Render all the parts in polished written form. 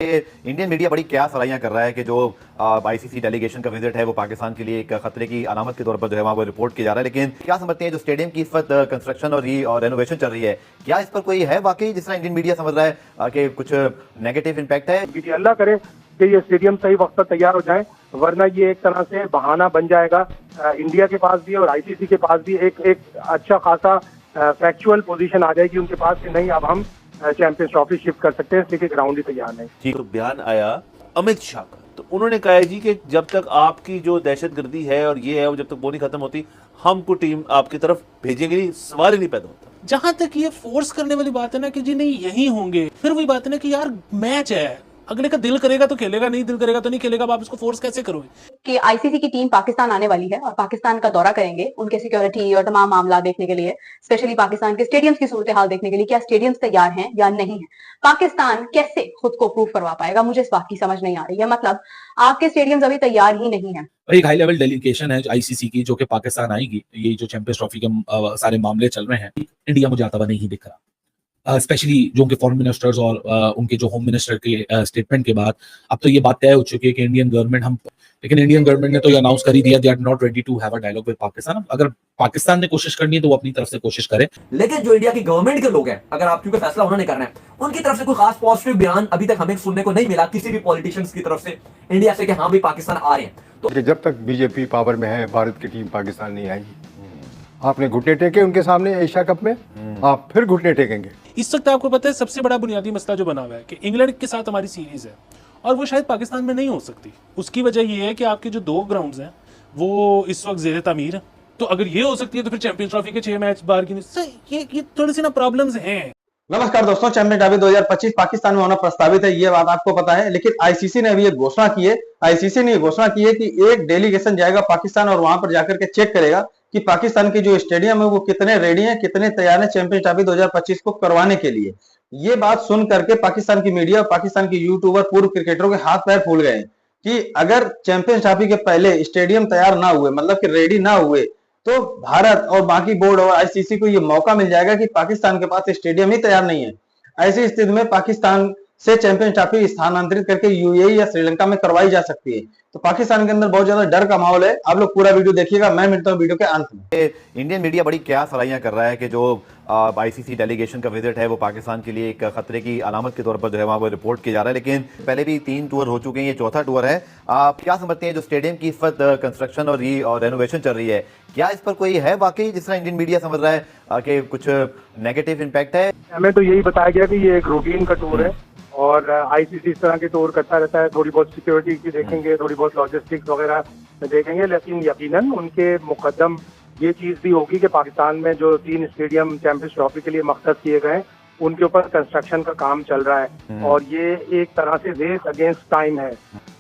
Indian media बड़ी क्या सराहियां कर रहा है कि जो आईसीसी डेलीगेशन का विजिट है वो पाकिस्तान के लिए एक खतरे की अलामत के तौर पर जो है वहाँ पर रिपोर्ट किया जा रहा है। लेकिन क्या समझते हैं जो स्टेडियम की इस वक्त कंस्ट्रक्शन और रेनोवेशन चल रही है, क्या इस पर कोई है वाकई जिस तरह इंडियन मीडिया समझ रहा है कि कुछ नेगेटिव इम्पैक्ट है? अल्लाह करे कि ये स्टेडियम सही वक्त पर तैयार हो जाए, वरना ये एक तरह से बहाना बन जाएगा इंडिया के पास भी और आईसीसी के पास भी एक अच्छा खासा फैक्चुअल पोजीशन आ जाएगी उनके पास कि नहीं अब हम चैंपियंस ट्रॉफी शिफ्ट कर सकते हैं, इसलिए ग्राउंड ही तैयार नहीं। तो बयान आया अमित शाह का, तो उन्होंने कहा है जी कि जब तक आपकी जो दहशतगर्दी है और ये है वो जब तक वो नहीं खत्म होती, हमको टीम आपकी तरफ भेजेंगे नहीं, सवाल ही नहीं पैदा होता। जहां तक ये फोर्स करने वाली बात है ना कि जी नहीं यही होंगे, फिर वही बात है ना कि यार मैच है, अगले का दिल करेगा तो खेलेगा, नहीं दिल करेगा तो नहीं खेलेगा, अब आप इसको फोर्स कैसे करोगे? कि आईसीसी की टीम पाकिस्तान आने वाली है और पाकिस्तान का दौरा करेंगे उनके सिक्योरिटी और तमाम मामला देखने के लिए, स्पेशली पाकिस्तान के स्टेडियम्स की सूरत हाल देखने के लिए, क्या स्टेडियम्स तैयार हैं या नहीं है। पाकिस्तान कैसे खुद को प्रूव करवा पाएगा, मुझे इस बात की समझ नहीं आ रही है। मतलब आपके स्टेडियम्स अभी तैयार ही नहीं है। एक हाई लेवल डेलीगेशन है आईसीसी की जो कि पाकिस्तान आएगी। ये जो चैंपियंस ट्रॉफी के सारे मामले चल रहे हैं, इंडिया मुझे आता हुआ नहीं दिख रहा। स्पेशली जो उनके फॉरेन मिनिस्टर्स और उनके जो होम मिनिस्टर के स्टेटमेंट के बाद अब तो ये बात तय हो चुकी है कि इंडियन गवर्नमेंट ने तो ये अनाउंस कर ही दिया, they are not ready to have a dialogue with Pakistan. अगर पाकिस्तान ने कोशिश करनी है तो वो अपनी तरफ से कोशिश करे। लेकिन जो इंडिया की गवर्नमेंट के लोग हैं, अगर आप क्योंकि फैसला उन्होंने करना है, उनकी तरफ से कोई खास पॉजिटिव बयान अभी तक हमें सुनने को नहीं मिला किसी भी पॉलिटिशियंस की तरफ से इंडिया से कि हाँ भाई पाकिस्तान आ रहे हैं। तो जब तक बीजेपी पावर में है, भारत की टीम पाकिस्तान नहीं आएगी। आपने घुटने टेके उनके सामने एशिया कप में, आप फिर घुटने टेकेंगे। इस वक्त आपको पता है सबसे बड़ा बुनियादी मसला जो बना हुआ है कि इंग्लैंड के साथ हमारी सीरीज है और वो शायद पाकिस्तान में नहीं हो सकती। उसकी वजह ये है कि आपके जो 2 ग्राउंड्स हैं वो इस वक्त ज़ेरे तामीर है। तो अगर ये हो सकती है तो फिर चैंपियंस ट्रॉफी के 6 मैच बाहर की ये थोड़ी सी ना प्रॉब्लम्स हैं। नमस्कार दोस्तों, चैंपियंस ट्रॉफी 2025 पाकिस्तान में होना प्रस्तावित है, ये बात आपको पता है। लेकिन आईसीसी ने अभी एक घोषणा की है। आईसीसी ने घोषणा की है कि एक डेलीगेशन जाएगा पाकिस्तान और वहां पर जाकर के चेक करेगा कि पाकिस्तान की जो स्टेडियम है वो कितने रेडी है, कितने तैयार है चैंपियंस ट्रॉफी 2025 को करवाने के लिए। ये बात सुन करके पाकिस्तान की मीडिया और पाकिस्तान के यूट्यूबर पूर्व क्रिकेटरों के हाथ पैर फूल गए कि अगर चैंपियंस ट्रॉफी के पहले स्टेडियम तैयार ना हुए, मतलब कि रेडी ना हुए, तो भारत और बाकी बोर्ड और आईसीसी को ये मौका मिल जाएगा कि पाकिस्तान के पास स्टेडियम ही तैयार नहीं है। ऐसी स्थिति में पाकिस्तान से चैंपियंस ट्रॉफी स्थानांतरित करके यूएई या श्रीलंका में करवाई जा सकती है। तो पाकिस्तान के अंदर बहुत ज्यादा डर का माहौल है। आप लोग पूरा वीडियो देखिएगा, मैं मिलता हूं वीडियो के अंत में। इंडियन मीडिया बड़ी क्या सराहियां कर रहा है कि जो आईसीसी डेलीगेशन का विजिट है वो पाकिस्तान के लिए एक खतरे की अलामत के तौर पर जो है वहाँ पर रिपोर्ट किया जा रहा है। लेकिन पहले भी 3 टूर हो चुके हैं, ये चौथा टूर है। आप क्या समझते हैं जो स्टेडियम की इस वक्त कंस्ट्रक्शन और रेनोवेशन चल रही है, क्या इस पर कोई है वाकई जिस तरह इंडियन मीडिया समझ रहा है कि कुछ नेगेटिव इम्पैक्ट है? हमें तो यही बताया गया कि ये एक रूटीन का टूर है और आईसीसी इस तरह के टूर करता रहता है। थोड़ी बहुत सिक्योरिटी की देखेंगे, थोड़ी बहुत लॉजिस्टिक्स वगैरह देखेंगे, लेकिन यकीनन उनके मुकद्दम ये चीज भी होगी कि पाकिस्तान में जो 3 स्टेडियम चैंपियंस ट्रॉफी के लिए मख्सस किए गए उनके ऊपर कंस्ट्रक्शन का काम चल रहा है और ये एक तरह से रेस अगेंस्ट टाइम है।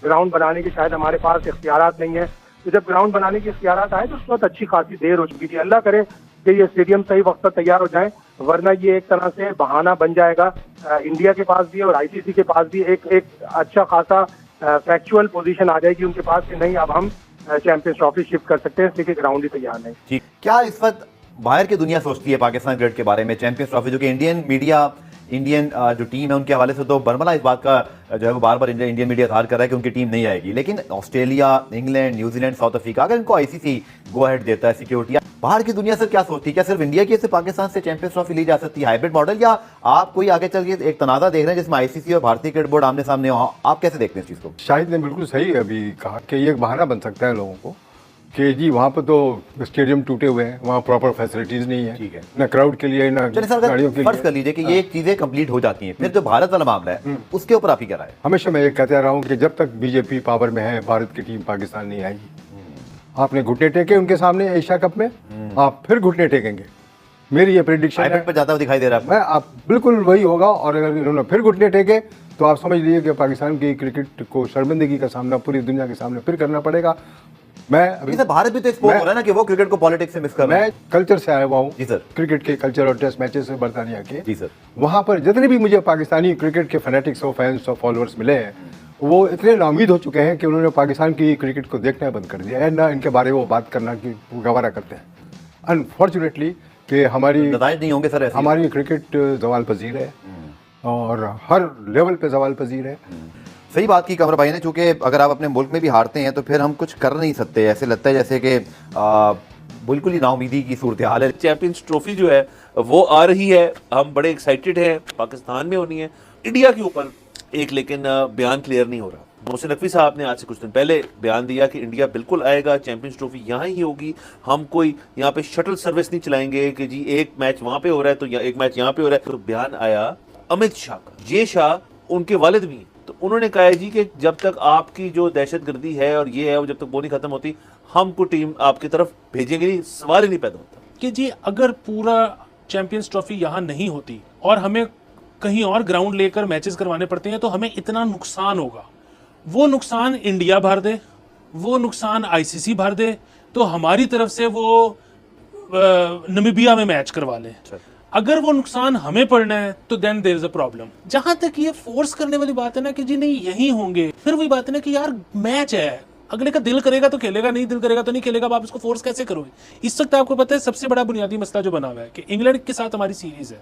ग्राउंड बनाने के शायद हमारे पास इख्तियारात नहीं है, तो जब ग्राउंड बनाने की इख्तियारात आए तो उस वक्त अच्छी खासी देर हो चुकी थी। अल्लाह करे कि ये स्टेडियम सही वक्त पर तैयार हो जाए, वरना ये एक तरह से बहाना बन जाएगा इंडिया के पास भी और आईसीसी के पास भी एक अच्छा खासा फैक्चुअल पोजीशन आ जाएगी उनके पास कि नहीं अब हम चैंपियंस ट्रॉफी शिफ्ट कर सकते हैं, इसलिए ग्राउंड ही तैयार नहीं। क्या इस वक्त बाहर की दुनिया सोचती है पाकिस्तान क्रिकेट के बारे में, चैंपियंस ट्रॉफी, जो कि इंडियन मीडिया जो टीम है उनके हवाले से तो बरमला इस बात का जो है वो बार बार इंडियन मीडिया इज़हार कर रहा है कि उनकी टीम नहीं आएगी। लेकिन Australia, England, New Zealand, south Africa, अगर इनको आईसीसी गो अहेड देता है, सिक्योरिटी, बाहर की दुनिया सर क्या सोचती है? क्या सिर्फ इंडिया की से पाकिस्तान से चैंपियंस ट्रॉफी ली जा सकती है, हाइब्रिड मॉडल, या आप कोई आगे चल के एक तनाज़ा देख रहे हैं जिसमें आईसीसी और भारतीय क्रिकेट बोर्ड आमने सामने हो? आप कैसे देखते हैं इस चीज़ को? शाहिद ने बिल्कुल सही अभी कहा कि ये एक बहाना बन सकता है लोगों को कि जी वहाँ पर तो स्टेडियम टूटे हुए हैं, वहाँ प्रॉपर फैसिलिटीज नहीं है, ठीक है, ना क्राउड के लिए ना गाड़ियों के लिए। फर्ज कर लीजिए कि ये चीजें कंप्लीट हो जाती हैं, फिर जो भारत वाला मामला है उसके ऊपर आप ही क्या राय है? हमेशा मैं ये कहता रहा हूँ कि जब तक बीजेपी पावर में है, भारत की टीम पाकिस्तान नहीं आएगी। आपने घुटने टेके उनके सामने एशिया कप में, आप फिर घुटने टेकेंगे। मेरी ये प्रेडिक्शन है, पर जाता हुआ दिखाई दे रहा है मैं आप बिल्कुल वही होगा। और अगर इन्होंने फिर घुटने टेके तो आप समझ लीजिए कि पाकिस्तान की क्रिकेट को शर्मिंदगी का सामना पूरी दुनिया के सामने फिर करना पड़ेगा। मैं अभी भारत भी तो एक्सपोज हो रहा है ना कि वो क्रिकेट को पॉलिटिक्स से मिक्स कर रहा है। मैं कल्चर से आया हुआ हूँ जी सर, क्रिकेट के कल्चर और टेस्ट मैचेस से बरतानिया के। जी सर, वहाँ पर जितने भी मुझे पाकिस्तानी क्रिकेट के फैनेटिक्स और फैंस और फॉलोअर्स मिले हैं, वो इतने नाउमीद हो चुके हैं कि उन्होंने पाकिस्तान की क्रिकेट को देखना बंद कर दिया है, ना इनके बारे में वो बात करना की गवारा करते हैं। अनफॉर्चुनेटली कि हमारी नहीं होंगे सर, हमारी क्रिकेट जवाल पजीर है और हर लेवल पे सवाल पजीर है। सही बात की कमर भाई ने, चूंकि अगर आप अपने मुल्क में भी हारते हैं तो फिर हम कुछ कर नहीं सकते। ऐसे लगता है जैसे कि बिल्कुल ही नाउमीदी की सूरत हाल है। चैंपियंस ट्रॉफी जो है वो आ रही है, हम बड़े एक्साइटेड हैं, पाकिस्तान में होनी है, इंडिया के ऊपर एक लेकिन बयान क्लियर नहीं हो रहा। मोहसिन नकवी साहब ने आज से कुछ दिन पहले बयान दिया कि इंडिया बिल्कुल आएगा, चैंपियंस ट्रॉफी यहाँ ही होगी, हम कोई यहाँ पे शटल सर्विस नहीं चलाएंगे कि जी एक मैच वहां पे हो रहा है तो एक मैच यहाँ पे हो रहा है। तो बयान आया अमित शाह का, ये शाह उनके वालिद भी हैं, तो उन्होंने कहा है जी कि जब तक आपकी जो दहशतगर्दी है और ये है वो जब तक वो नहीं खत्म होती, हम कोई टीम आपकी तरफ भेजेंगे नहीं, सवाल ही नहीं पैदा होता। कि जी अगर पूरा चैंपियंस ट्रॉफी यहाँ नहीं होती और हमें कहीं और ग्राउंड लेकर मैचेस करवाने पड़ते हैं तो हमें इतना नुकसान होगा। वो नुकसान इंडिया भर दे, वो नुकसान आईसीसी भर दे, तो हमारी तरफ से वो नमीबिया में मैच करवा लें। अगर वो नुकसान हमें पड़ना है तो then there is a problem. जहां तक ये फोर्स करने वाली बात है ना कि जी नहीं यही होंगे, फिर वही बात है ना कि यार मैच है, अगले का दिल करेगा तो खेलेगा, नहीं दिल करेगा तो नहीं खेलेगा। अब आप इसको फोर्स कैसे करोगे? इस वक्त आपको पता है सबसे बड़ा बुनियादी मसला जो बना हुआ है कि इंग्लैंड के साथ हमारी सीरीज है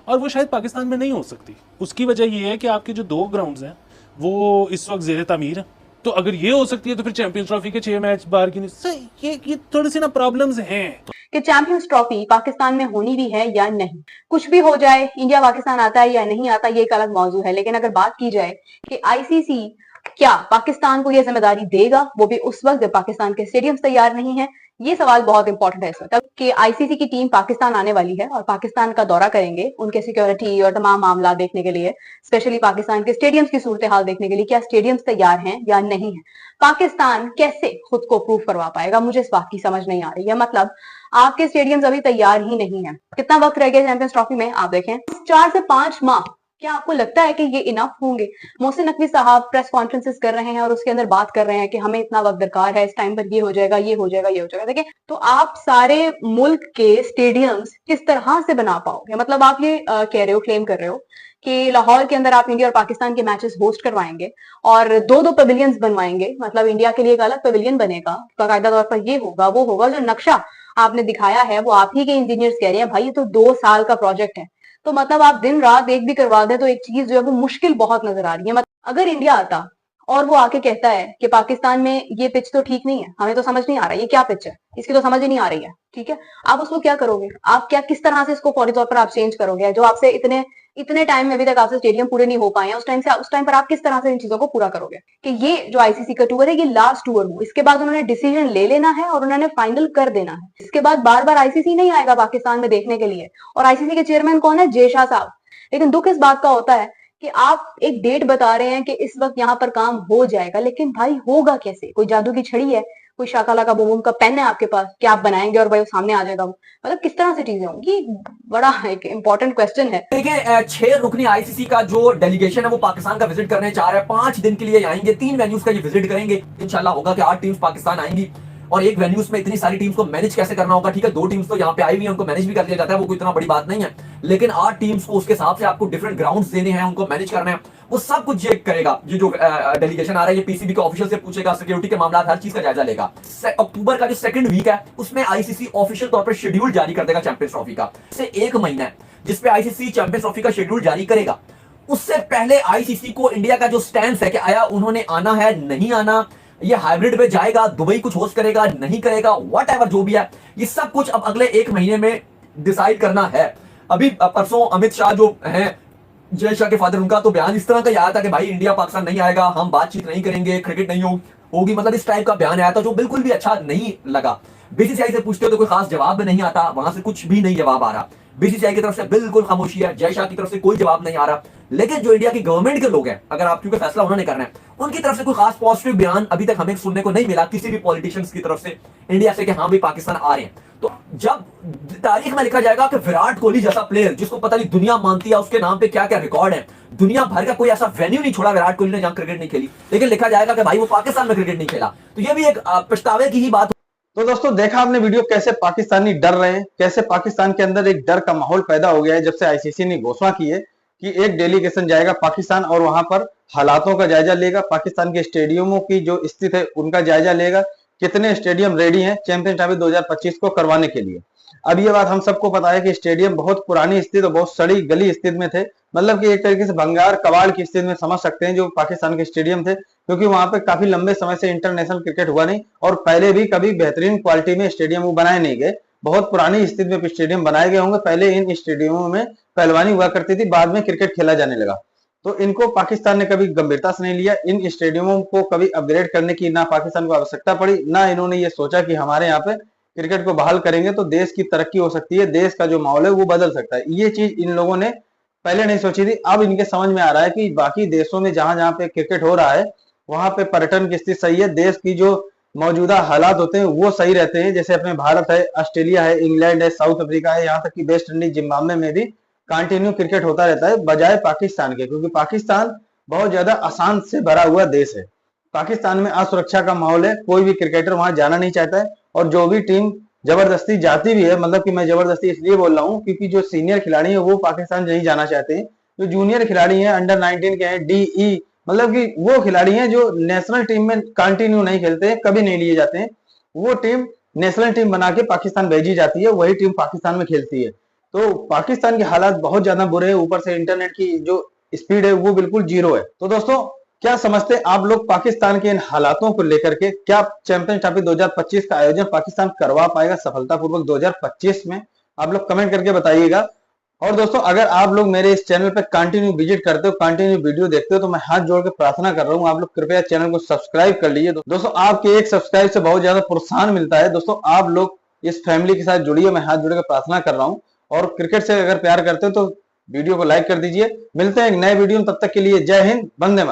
और वो शायद पाकिस्तान में नहीं हो सकती। उसकी वजह ये है कि आपके जो 2 ग्राउंड्स हैं वो इस वक्त ज़ेर तामीर है। तो अगर ये हो सकती है तो फिर चैंपियंस ट्रॉफी के 6 मैच बाहर की नहीं। ये थोड़ी सी ना प्रॉब्लम्स हैं कि चैंपियंस ट्रॉफी पाकिस्तान में होनी भी है या नहीं। कुछ भी हो जाए, इंडिया पाकिस्तान आता है या नहीं आता ये एक अलग मौजू है, लेकिन अगर बात की जाए कि आईसीसी क्या पाकिस्तान को यह जिम्मेदारी देगा, वो भी उस वक्त जब पाकिस्तान के स्टेडियम्स तैयार नहीं है, ये सवाल बहुत इंपॉर्टेंट है इस वक्त। कि आईसीसी की टीम पाकिस्तान आने वाली है और पाकिस्तान का दौरा करेंगे उनके सिक्योरिटी और तमाम मामला देखने के लिए, स्पेशली पाकिस्तान के स्टेडियम्स की सूरत हाल देखने के लिए, क्या स्टेडियम्स तैयार हैं या नहीं है। पाकिस्तान कैसे खुद को प्रूव करवा पाएगा, मुझे इस बात की समझ नहीं आ रही है। मतलब आपके स्टेडियम्स अभी तैयार ही नहीं है। कितना वक्त रह गया चैंपियंस ट्रॉफी में? आप देखें 4 से 5 माह। क्या आपको लगता है कि ये इनफ होंगे? मोहसिन नकवी साहब प्रेस कॉन्फ्रेंसेस कर रहे हैं और उसके अंदर बात कर रहे हैं कि हमें इतना वक्त दरकार है, इस टाइम पर ये हो जाएगा, ये हो जाएगा, ये हो जाएगा। देखिए, तो आप सारे मुल्क के स्टेडियम्स किस तरह से बना पाओगे? मतलब आप ये कह रहे हो, क्लेम कर रहे हो कि लाहौर के अंदर आप इंडिया और पाकिस्तान के मैचेस होस्ट करवाएंगे और 2-2 पवेलियंस बनवाएंगे। मतलब इंडिया के लिए एक अलग पवेलियन बनेगा, बाकायदा तौर पर ये होगा, वो होगा। जो नक्शा आपने दिखाया है वो आप ही के इंजीनियर्स कह रहे हैं भाई ये तो 2 साल का प्रोजेक्ट है। तो मतलब आप दिन रात एक भी करवा दें तो एक चीज जो है वो मुश्किल बहुत नजर आ रही है। मतलब अगर इंडिया आता और वो आके कहता है कि पाकिस्तान में ये पिच तो ठीक नहीं है, हमें तो समझ नहीं आ रहा है ये क्या पिच है, इसकी तो समझ ही नहीं आ रही है, ठीक है, आप उसको क्या करोगे? आप क्या किस तरह से इसको फौरी तौर पर आप चेंज करोगे? जो आपसे इतने टाइम में अभी तक आपसे स्टेडियम पूरे नहीं हो पाए हैं, उस टाइम पर आप किस तरह से इन चीजों को पूरा करोगे? कि ये जो आईसीसी का टूर है ये लास्ट टूर हो, इसके बाद उन्होंने डिसीजन ले लेना है और उन्होंने फाइनल कर देना है। इसके बाद बार बार आईसीसी नहीं आएगा पाकिस्तान में देखने के लिए। और आईसीसी के चेयरमैन कौन है? जय शाह साहब। लेकिन दुख इस बात का होता है कि आप एक डेट बता रहे हैं कि इस वक्त यहाँ पर काम हो जाएगा, लेकिन भाई होगा कैसे? कोई जादू की छड़ी है, कोई शाकाला का बूम का पेन है आपके पास कि आप बनाएंगे और भाई वो सामने आ जाएगा? मतलब किस तरह से चीजें होंगी? बड़ा एक इंपॉर्टेंट क्वेश्चन है। देखिए 6 रुकनी आईसीसी का जो डेलीगेशन है वो पाकिस्तान का विजिट करने जा रहा है। 5 दिन के लिए आएंगे, 3 वेन्यूज का ये विजिट करेंगे। इंशाल्लाह होगा कि 8 टीम्स पाकिस्तान आएंगी और एक वेन्यूज में इतनी सारी टीम्स को मैनेज कैसे करना होगा। ठीक है, 2 टीम्स तो यहाँ पे आई हुई है, उनको मैनेज भी कर लिया जाता है, वो कोई इतना बड़ी बात नहीं है। लेकिन 8 टीम्स को उसके हिसाब से आपको डिफरेंट ग्राउंड्स देने हैं, उनको मैनेज करना है, वो सब कुछ चेक करेगा। ये जो डेलीगेशन आ रहा है ये पीसीबी के ऑफिशियल से पूछेगा, सिक्योरिटी के मामला हर चीज का जायजा लेगा। अक्टूबर का जो सेकंड वीक है उसमें आईसीसी ऑफिशियल तौर पर शेड्यूल जारी कर देगा चैंपियंस ट्रॉफी का। इससे 1 महीना है जिसपे आईसीसी चैंपियंस ट्रॉफी का शेड्यूल जारी करेगा। उससे पहले आईसीसी को इंडिया का जो स्टैंड है कि आया उन्होंने आना है नहीं आना, ये हाइब्रिड में जाएगा, दुबई कुछ होस्ट करेगा नहीं करेगा, व्हाटएवर जो भी है, ये सब कुछ अब अगले 1 महीने में डिसाइड करना है। अभी परसों अमित शाह जो हैं, जय शाह के फादर, उनका तो बयान इस तरह का आया था कि भाई इंडिया पाकिस्तान नहीं आएगा, हम बातचीत नहीं करेंगे, क्रिकेट नहीं होगी, मतलब इस टाइप का बयान आया था जो बिल्कुल भी अच्छा नहीं लगा। बीसीसीआई से पूछते हो तो कोई खास जवाब नहीं आता, वहां से कुछ भी नहीं जवाब आ रहा। बीसीसीआई की तरफ से बिल्कुल खामोशी है, जय शाह की तरफ से कोई जवाब नहीं आ रहा। लेकिन जो इंडिया की गवर्नमेंट के लोग हैं, अगर आप क्योंकि फैसला उन्होंने करना है, उनकी तरफ से कोई खास पॉजिटिव बयान अभी तक हमें सुनने को नहीं मिला किसी भी पॉलिटिशियंस की तरफ से इंडिया से कि हाँ भाई पाकिस्तान आ रहे हैं। तो जब तारीख में लिखा जाएगा कि विराट कोहली जैसा प्लेयर जिसको पता नहीं दुनिया मानती है, उसके नाम पे क्या क्या रिकॉर्ड है, दुनिया भर का कोई ऐसा वेन्यू नहीं छोड़ा विराट कोहली ने जहां क्रिकेट नहीं खेली, लेकिन लिखा जाएगा कि भाई वो पाकिस्तान में क्रिकेट नहीं खेला, तो ये भी एक पछतावे की ही बात। तो दोस्तों देखा आपने वीडियो, कैसे पाकिस्तानी डर रहे हैं, कैसे पाकिस्तान के अंदर एक डर का माहौल पैदा हो गया है जब से आईसीसी ने घोषणा की है कि एक डेलीगेशन जाएगा पाकिस्तान और वहां पर हालातों का जायजा लेगा, पाकिस्तान के स्टेडियमों की जो स्थिति है उनका जायजा लेगा, कितने स्टेडियम रेडी हैं चैंपियंस ट्रॉफी 2025 को करवाने के लिए। अब ये बात हम सबको पता है कि स्टेडियम बहुत पुरानी स्थिति और बहुत सड़ी गली स्थिति में थे, मतलब कि एक तरीके से भंगार कबाड़ की स्थिति में समझ सकते हैं जो पाकिस्तान के स्टेडियम थे, क्योंकि वहां पे काफी लंबे समय से इंटरनेशनल क्रिकेट हुआ नहीं और पहले भी कभी बेहतरीन क्वालिटी में स्टेडियम वो बनाए नहीं गए। बहुत पुरानी स्थिति में स्टेडियम बनाए गए होंगे। पहले इन स्टेडियमों में पहलवानी हुआ करती थी, बाद में क्रिकेट खेला जाने लगा। तो इनको पाकिस्तान ने कभी गंभीरता से नहीं लिया। इन स्टेडियमों को कभी अपग्रेड करने की ना पाकिस्तान को आवश्यकता पड़ी, ना इन्होंने ये सोचा कि हमारे यहाँ पे क्रिकेट को बहाल करेंगे तो देश की तरक्की हो सकती है, देश का जो माहौल है वो बदल सकता है। ये चीज इन लोगों ने पहले नहीं सोची थी। अब इनके समझ में आ रहा है कि बाकी देशों में जहां जहां पे क्रिकेट हो रहा है वहां पे पर्यटन की स्थिति सही है, देश की जो मौजूदा हालात होते हैं वो सही रहते हैं। जैसे अपने भारत है, ऑस्ट्रेलिया है, इंग्लैंड है, साउथ अफ्रीका है, यहाँ तक कि वेस्ट इंडीज, जिम्बाब्वे में भी कंटिन्यू क्रिकेट होता रहता है बजाय पाकिस्तान के, क्योंकि पाकिस्तान बहुत ज्यादा अशांत से भरा हुआ देश है। पाकिस्तान में असुरक्षा का माहौल है, कोई भी क्रिकेटर वहां जाना नहीं चाहता है और जो भी टीम जबरदस्ती जाती भी है, मतलब कि मैं जबरदस्ती इसलिए बोल रहा हूँ क्योंकि जो सीनियर खिलाड़ी है वो पाकिस्तान नहीं जाना चाहते हैं। जो जूनियर खिलाड़ी हैं, अंडर 19 के हैं, DE, मतलब कि वो खिलाड़ी हैं जो नेशनल टीम में कंटिन्यू नहीं खेलते हैं, कभी नहीं लिए जाते हैं, वो टीम नेशनल टीम बना के पाकिस्तान भेजी जाती है, वही टीम पाकिस्तान में खेलती है। तो पाकिस्तान के हालात बहुत ज्यादा बुरे हैं, ऊपर से इंटरनेट की जो स्पीड है वो बिल्कुल जीरो है। तो दोस्तों क्या समझते हैं आप लोग पाकिस्तान के इन हालातों को लेकर के? क्या चैंपियंस ट्रॉफी 2025 का आयोजन पाकिस्तान करवा पाएगा सफलतापूर्वक 2025 में? आप लोग कमेंट करके बताइएगा। और दोस्तों अगर आप लोग मेरे इस चैनल पे कंटिन्यू विजिट करते हो, कंटिन्यू वीडियो देखते हो, तो मैं हाथ जोड़ के प्रार्थना कर रहा हूँ आप लोग कृपया चैनल को सब्सक्राइब कर लीजिए। दोस्तों आपके एक सब्सक्राइब से बहुत ज्यादा प्रोत्साहन मिलता है। दोस्तों आप लोग इस फैमिली के साथ जुड़िए, मैं हाथ जोड़ के प्रार्थना कर रहा हूँ। और क्रिकेट से अगर प्यार करते हो तो वीडियो को लाइक कर दीजिए। मिलते हैं एक नए वीडियो में, तब तक के लिए जय हिंद, वंदे मातरम।